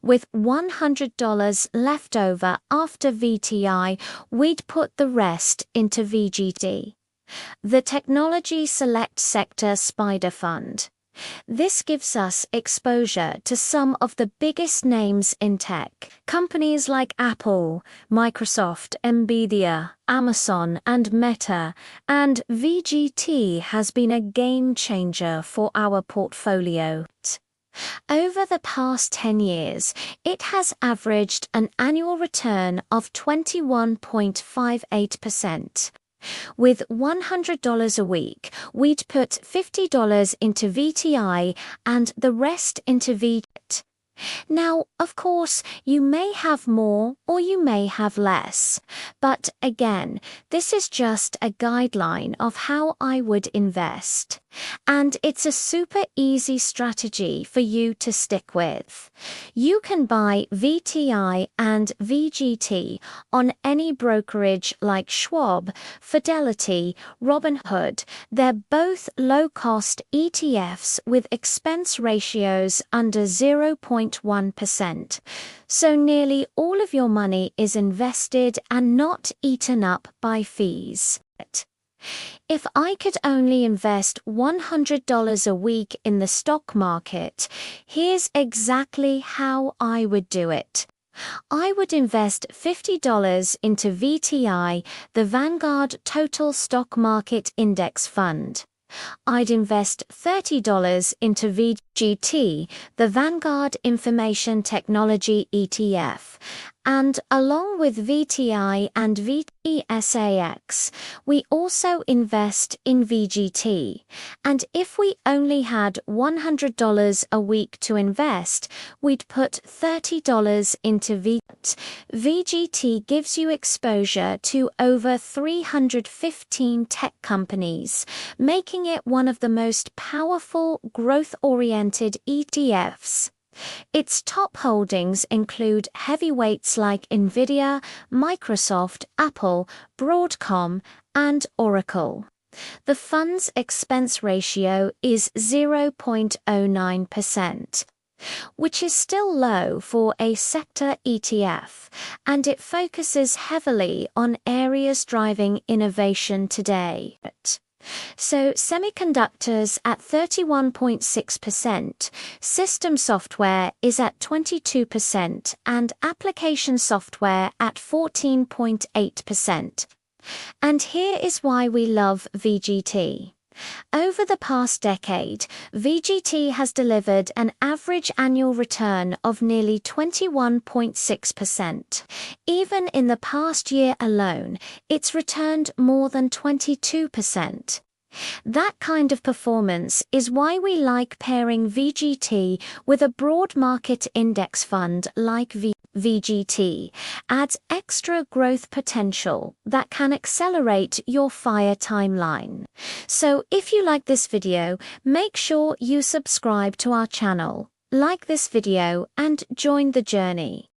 With $100 left over after VTI, we'd put the rest into VGT, the Technology Select Sector Spider Fund. This gives us exposure to some of the biggest names in tech. Companies like Apple, Microsoft, Nvidia, Amazon, and Meta, and VGT has been a game changer for our portfolio. Over the past 10 years, it has averaged an annual return of 21.58%. With $100 a week, we'd put $50 into VTI and the rest into VGT. Now, of course, you may have more or you may have less, but again, this is just a guideline of how I would invest. And it's a super easy strategy for you to stick with. You can buy VTI and VGT on any brokerage like Schwab, Fidelity, Robinhood. They're both low-cost ETFs with expense ratios under 0.1%. So nearly all of your money is invested and not eaten up by fees. If I could only invest $100 a week in the stock market, here's exactly how I would do it. I would invest $50 into VTI, the Vanguard Total Stock Market Index Fund. I'd invest $30 into VGT, the Vanguard Information Technology ETF, and along with VTI and VTSAX, we also invest in VGT. And if we only had $100 a week to invest, we'd put $30 into VGT. VGT gives you exposure to over 315 tech companies, making it one of the most powerful growth-oriented ETFs. Its top holdings include heavyweights like Nvidia, Microsoft, Apple, Broadcom, and Oracle. The fund's expense ratio is 0.09%, which is still low for a sector ETF, and it focuses heavily on areas driving innovation today. So semiconductors at 31.6%, system software is at 22%, and application software at 14.8%. And here is why we love VGT. Over the past decade, VGT has delivered an average annual return of nearly 21.6%. Even in the past year alone, it's returned more than 22%. That kind of performance is why we like pairing VGT with a broad market index fund like VGT. Adds extra growth potential that can accelerate your FIRE timeline. So if you like this video, make sure you subscribe to our channel, like this video, and join the journey.